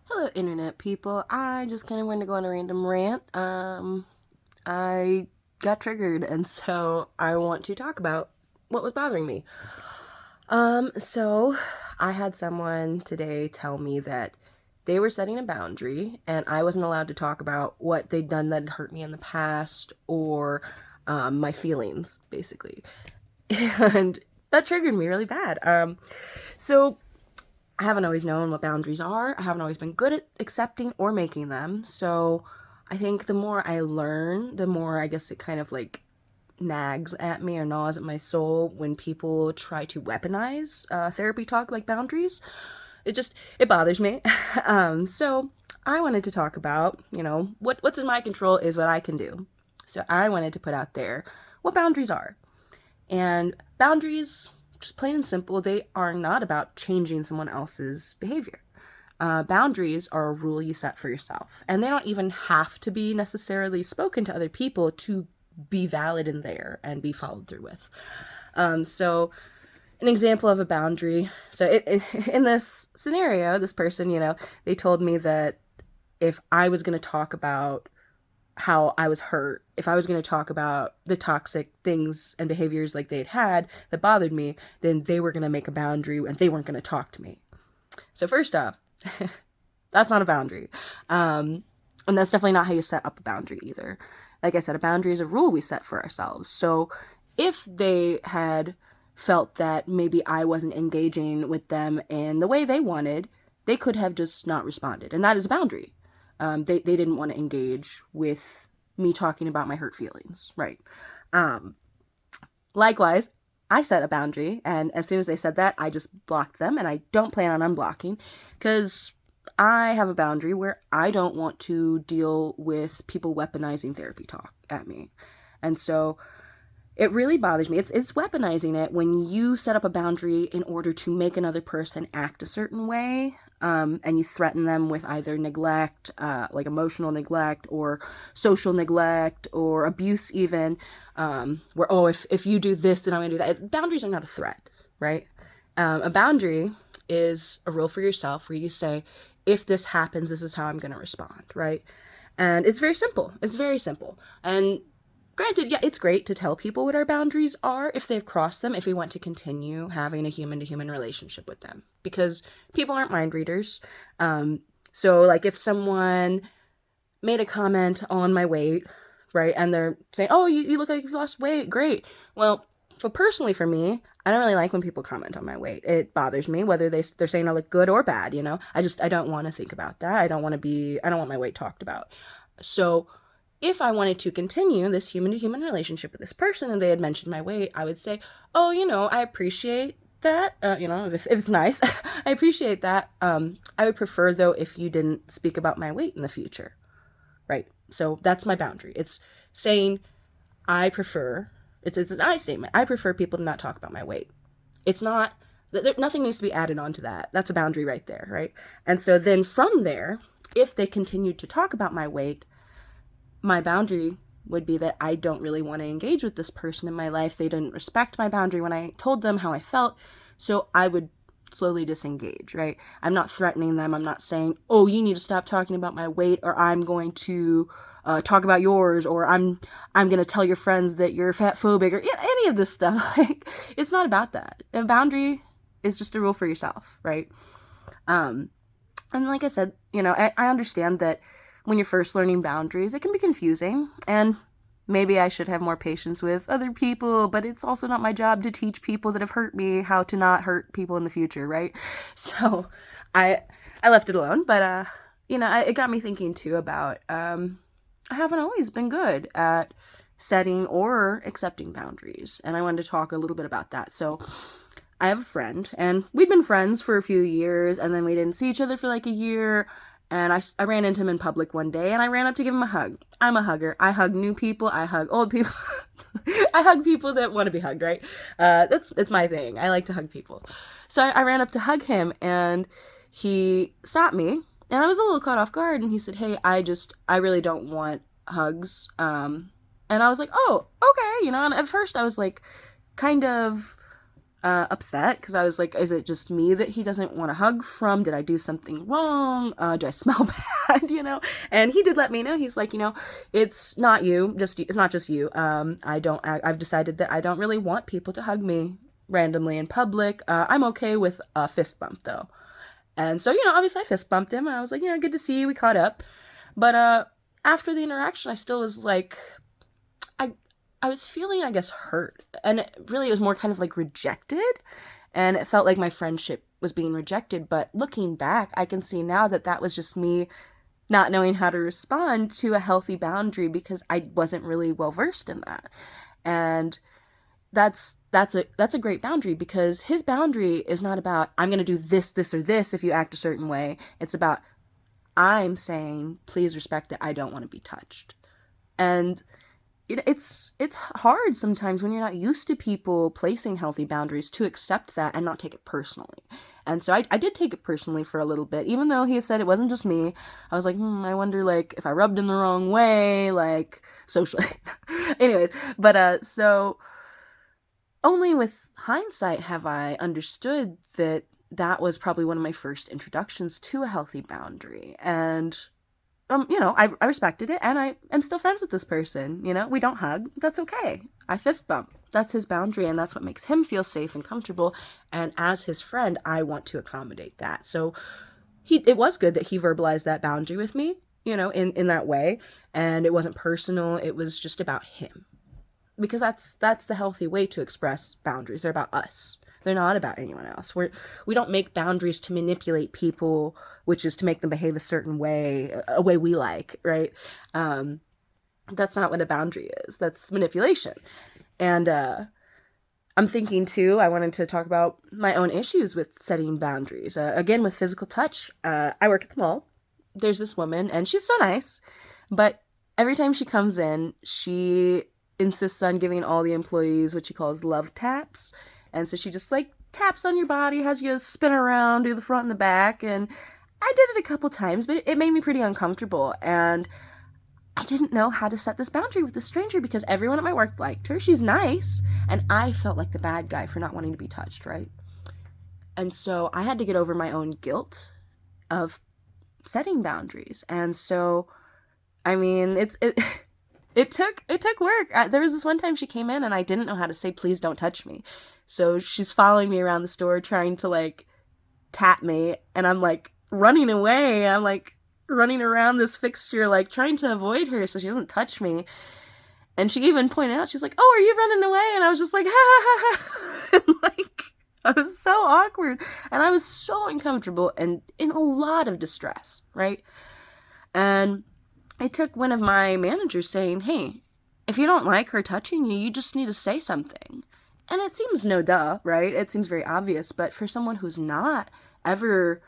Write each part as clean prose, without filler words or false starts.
Hello, internet people. I just kind of wanted to go on a random rant. I got triggered, and so I want to talk about what was bothering me. So I had someone today tell me that they were setting a boundary, and I wasn't allowed to talk about what they'd done that had hurt me in the past or my feelings, basically. And that triggered me really bad. So I haven't always known what boundaries are. I haven't always been good at accepting or making them. So I think the more I learn, the more I guess it kind of like nags at me or gnaws at my soul when people try to weaponize therapy talk like boundaries. It bothers me. So I wanted to talk about, what's in my control is what I can do. So I wanted to put out there what boundaries are. And boundaries, just plain and simple, they are not about changing someone else's behavior. Boundaries are a rule you set for yourself, and they don't even have to be necessarily spoken to other people to be valid in there and be followed through with. So, an example of a boundary. So, in this scenario, this person, they told me that if I was going to talk about how I was hurt, if I was going to talk about the toxic things and behaviors like they'd had that bothered me, then they were going to make a boundary and they weren't going to talk to me. So, first off, that's not a boundary. And that's definitely not how you set up a boundary either. Like I said, a boundary is a rule we set for ourselves. So, if they had felt that maybe I wasn't engaging with them in the way they wanted, they could have just not responded. And that is a boundary. They didn't want to engage with me talking about my hurt feelings, right? Likewise, I set a boundary, and as soon as they said that, I just blocked them, and I don't plan on unblocking, because I have a boundary where I don't want to deal with people weaponizing therapy talk at me. And so it really bothers me. It's weaponizing it when you set up a boundary in order to make another person act a certain way, and you threaten them with either neglect, like emotional neglect, or social neglect, or abuse even, where, oh, if you do this, then I'm going to do that. Boundaries are not a threat, right? A boundary is a rule for yourself where you say, if this happens, this is how I'm going to respond, right? And it's very simple. It's very simple. And granted, yeah, it's great to tell people what our boundaries are if they've crossed them, if we want to continue having a human to human relationship with them. Because people aren't mind readers. So, like, if someone made a comment on my weight, right, and they're saying, oh, you look like you've lost weight, great. Well, personally for me, I don't really like when people comment on my weight. It bothers me whether they're saying I look good or bad, I don't want to think about that. I don't want my weight talked about. So if I wanted to continue this human to human relationship with this person and they had mentioned my weight, I would say, oh, I appreciate that. If it's nice, I appreciate that. I would prefer, though, if you didn't speak about my weight in the future. Right. So that's my boundary. It's saying I prefer, it's an I statement. I prefer people to not talk about my weight. It's not, nothing needs to be added on to that. That's a boundary right there. Right. And so then from there, if they continued to talk about my weight, my boundary would be that I don't really want to engage with this person in my life. They didn't respect my boundary when I told them how I felt. So I would slowly disengage, right? I'm not threatening them. I'm not saying, oh, you need to stop talking about my weight, or I'm going to talk about yours, or I'm going to tell your friends that you're fat phobic, or any of this stuff. Like, it's not about that. A boundary is just a rule for yourself, right? And like I said, I understand that when you're first learning boundaries, it can be confusing, and maybe I should have more patience with other people, but it's also not my job to teach people that have hurt me how to not hurt people in the future, right? So I left it alone, but it got me thinking too about I haven't always been good at setting or accepting boundaries, and I wanted to talk a little bit about that. So I have a friend, and we'd been friends for a few years, and then we didn't see each other for like a year. And I ran into him in public one day, and I ran up to give him a hug. I'm a hugger. I hug new people. I hug old people. I hug people that want to be hugged, right? It's my thing. I like to hug people. So I ran up to hug him, and he stopped me, and I was a little caught off guard. And he said, "Hey, I really don't want hugs." And I was like, "Oh, okay," And at first I was like, kind of upset because I was like, is it just me that he doesn't want a hug from? Did I do something wrong? Do I smell bad? And he did let me know. He's like, it's not you, it's not just you. I've decided that I don't really want people to hug me randomly in public. I'm okay with a fist bump though. And so, obviously I fist bumped him and I was like, good to see you. We caught up. But after the interaction, I still was like, I was feeling, I guess, hurt. And it was more kind of like rejected. And it felt like my friendship was being rejected. But looking back, I can see now that that was just me not knowing how to respond to a healthy boundary because I wasn't really well versed in that. And that's a great boundary because his boundary is not about I'm going to do this, this, or this if you act a certain way. It's about I'm saying, please respect that I don't want to be touched. And it's hard sometimes when you're not used to people placing healthy boundaries to accept that and not take it personally. And so I did take it personally for a little bit, even though he said it wasn't just me. I was like, I wonder, like, if I rubbed him the wrong way, like, socially. Anyways, but so only with hindsight have I understood that that was probably one of my first introductions to a healthy boundary. And I respected it, and I am still friends with this person. We don't hug. That's okay. I fist bump. That's his boundary, and that's what makes him feel safe and comfortable. And as his friend, I want to accommodate that. So it was good that he verbalized that boundary with me, in that way. And it wasn't personal. It was just about him. Because that's the healthy way to express boundaries. They're about us. They're not about anyone else. We don't make boundaries to manipulate people, which is to make them behave a certain way, a way we like, right? That's not what a boundary is. That's manipulation. And I'm thinking too, I wanted to talk about my own issues with setting boundaries. Again, with physical touch, I work at the mall. There's this woman, and she's so nice, but every time she comes in, she insists on giving all the employees what she calls love taps. And so she just like taps on your body, has you spin around, do the front and the back. And I did it a couple times, but it made me pretty uncomfortable. And I didn't know how to set this boundary with this stranger because everyone at my work liked her. She's nice. And I felt like the bad guy for not wanting to be touched, right? And so I had to get over my own guilt of setting boundaries. And so, I mean, it took work. There was this one time she came in and I didn't know how to say, please don't touch me. So she's following me around the store trying to like tap me, and I'm like running away. I'm like running around this fixture like trying to avoid her so she doesn't touch me. And she even pointed out, she's like, oh, are you running away? And I was just like, ha ha ha. And like I was so awkward and I was so uncomfortable and in a lot of distress, right? And it took one of my managers saying, hey, if you don't like her touching you, you just need to say something. And it seems no duh, right? It seems very obvious, but for someone who's not ever,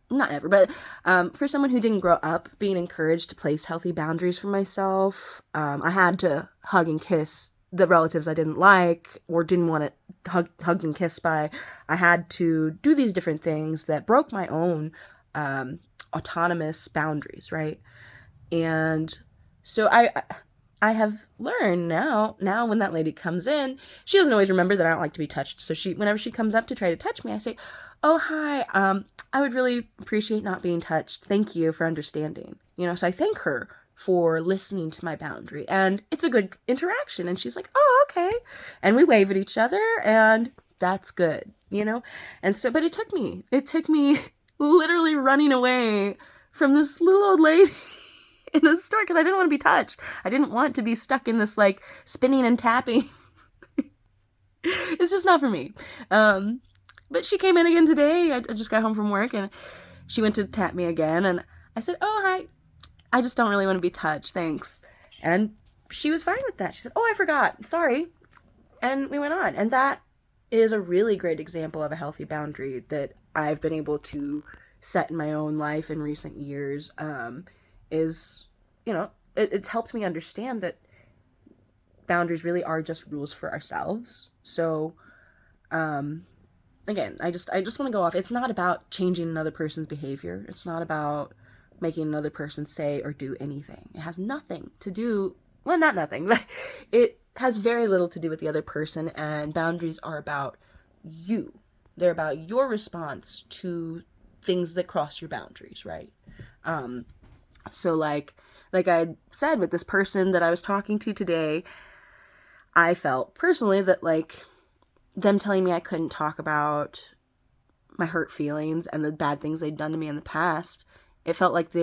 for someone who didn't grow up being encouraged to place healthy boundaries for myself, I had to hug and kiss the relatives I didn't like or didn't want to hugged and kissed by. I had to do these different things that broke my own autonomous boundaries, right? And so I have learned now when that lady comes in, she doesn't always remember that I don't like to be touched. So whenever she comes up to try to touch me, I say, oh, hi, I would really appreciate not being touched. Thank you for understanding. So I thank her for listening to my boundary, and it's a good interaction. And she's like, oh, okay. And we wave at each other, and that's good, And so, but it took me literally running away from this little old lady in the store because I didn't want to be touched. I didn't want to be stuck in this like spinning and tapping. It's just not for me. But she came in again today. I just got home from work and she went to tap me again. And I said, oh, hi. I just don't really want to be touched. Thanks. And she was fine with that. She said, oh, I forgot. Sorry. And we went on. And that is a really great example of a healthy boundary that I've been able to set in my own life in recent years. It's helped me understand that boundaries really are just rules for ourselves. So, again, I just want to go off. It's not about changing another person's behavior. It's not about making another person say or do anything. It has nothing to do, well, not nothing, but it has very little to do with the other person, and boundaries are about you. They're about your response to things that cross your boundaries, right? So like I said with this person that I was talking to today, I felt personally that like them telling me I couldn't talk about my hurt feelings and the bad things they'd done to me in the past, it felt like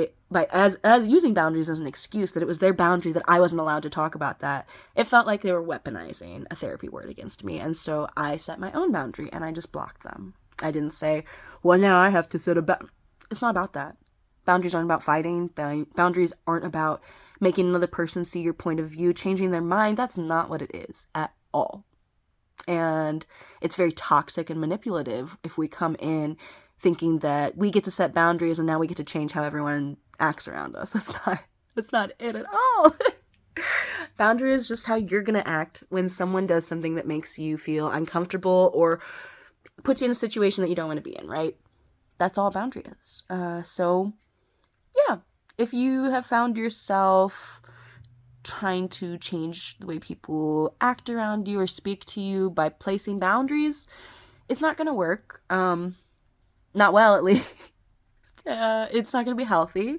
as using boundaries as an excuse that it was their boundary that I wasn't allowed to talk about that. It felt like they were weaponizing a therapy word against me, and so I set my own boundary and I just blocked them. I didn't say, well, now I have to set a boundary. It's not about that. Boundaries aren't about fighting. Boundaries aren't about making another person see your point of view, changing their mind. That's not what it is at all. And it's very toxic and manipulative if we come in thinking that we get to set boundaries and now we get to change how everyone acts around us. That's not it at all. Boundary is just how you're going to act when someone does something that makes you feel uncomfortable or puts you in a situation that you don't want to be in, right? That's all a boundary is. So, yeah, if you have found yourself trying to change the way people act around you or speak to you by placing boundaries, it's not going to work. Not well, at least. It's not going to be healthy.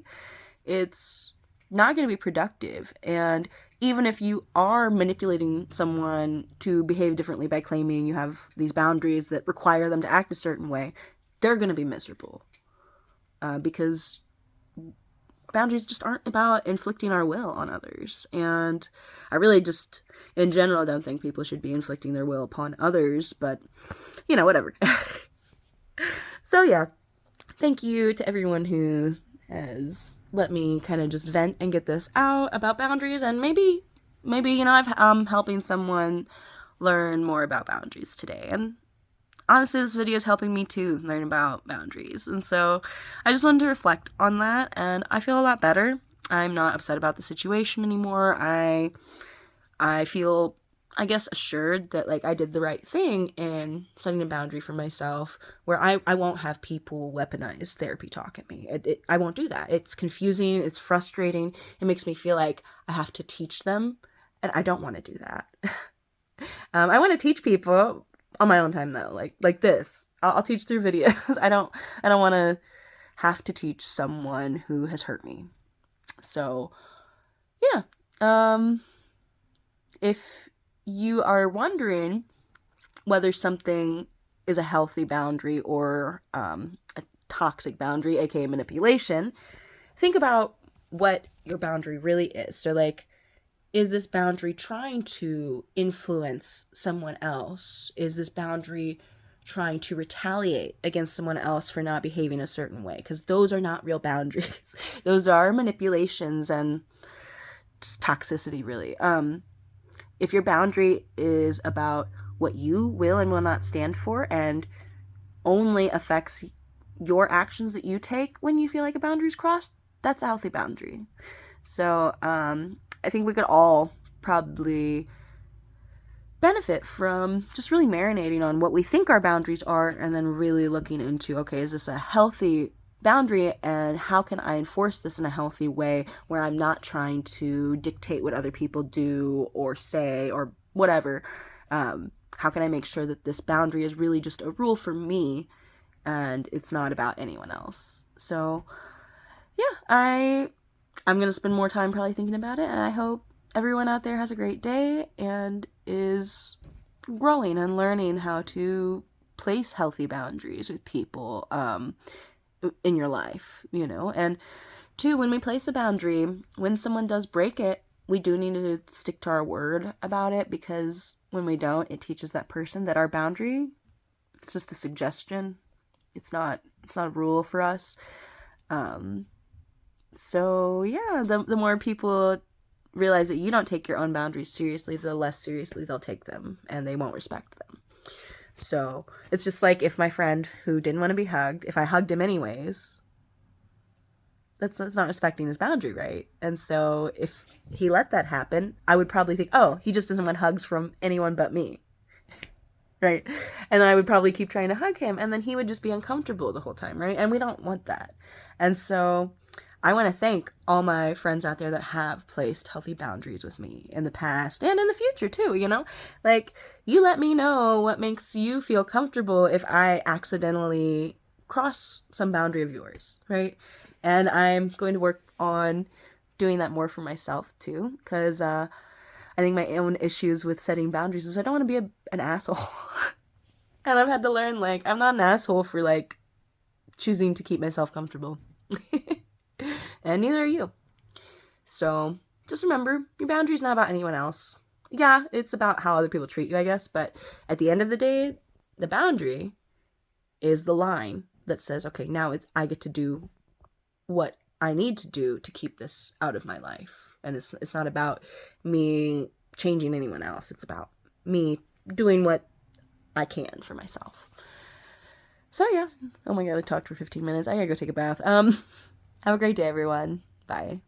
It's not going to be productive. And even if you are manipulating someone to behave differently by claiming you have these boundaries that require them to act a certain way, they're going to be miserable. Because boundaries just aren't about inflicting our will on others. And I really just, in general, don't think people should be inflicting their will upon others, but, whatever. So, yeah, thank you to everyone who has let me kind of just vent and get this out about boundaries, and maybe, I'm helping someone learn more about boundaries today. And honestly, this video is helping me too learn about boundaries. And so I just wanted to reflect on that, and I feel a lot better. I'm not upset about the situation anymore. I feel, I guess, assured that like I did the right thing in setting a boundary for myself where I won't have people weaponize therapy talk at me. I won't do that. It's confusing. It's frustrating. It makes me feel like I have to teach them, and I don't want to do that. I want to teach people on my own time though, like this. I'll teach through videos. I don't want to have to teach someone who has hurt me. So, yeah. If you are wondering whether something is a healthy boundary or a toxic boundary, aka manipulation, think about what your boundary really is. So, like, is this boundary trying to influence someone else? Is this boundary trying to retaliate against someone else for not behaving a certain way? Because those are not real boundaries. Those are manipulations and just toxicity, really. If your boundary is about what you will and will not stand for and only affects your actions that you take when you feel like a boundary's crossed, that's a healthy boundary. So, I think we could all probably benefit from just really marinating on what we think our boundaries are and then really looking into, okay, is this a healthy boundary and how can I enforce this in a healthy way where I'm not trying to dictate what other people do or say or whatever. How can I make sure that this boundary is really just a rule for me and it's not about anyone else? So, yeah, I'm going to spend more time probably thinking about it, and I hope everyone out there has a great day and is growing and learning how to place healthy boundaries with people in your life, And two, when we place a boundary, when someone does break it, we do need to stick to our word about it, because when we don't, it teaches that person that our boundary, it's just a suggestion. It's not a rule for us. So, yeah, the more people realize that you don't take your own boundaries seriously, the less seriously they'll take them, and they won't respect them. So, it's just like if my friend who didn't want to be hugged, if I hugged him anyways, that's not respecting his boundary, right? And so, if he let that happen, I would probably think, oh, he just doesn't want hugs from anyone but me. Right? And then I would probably keep trying to hug him, and then he would just be uncomfortable the whole time, right? And we don't want that. And so I want to thank all my friends out there that have placed healthy boundaries with me in the past and in the future too, you know? Like, you let me know what makes you feel comfortable if I accidentally cross some boundary of yours, right? And I'm going to work on doing that more for myself too, because I think my own issues with setting boundaries is I don't want to be an asshole. And I've had to learn, like, I'm not an asshole for, like, choosing to keep myself comfortable. And neither are you. So just remember, your boundary's not about anyone else. Yeah, it's about how other people treat you, I guess, but at the end of the day, the boundary is the line that says, okay, now I get to do what I need to do to keep this out of my life. And it's not about me changing anyone else. It's about me doing what I can for myself. So yeah. Oh my god, I talked for 15 minutes. I gotta go take a bath. Have a great day, everyone. Bye.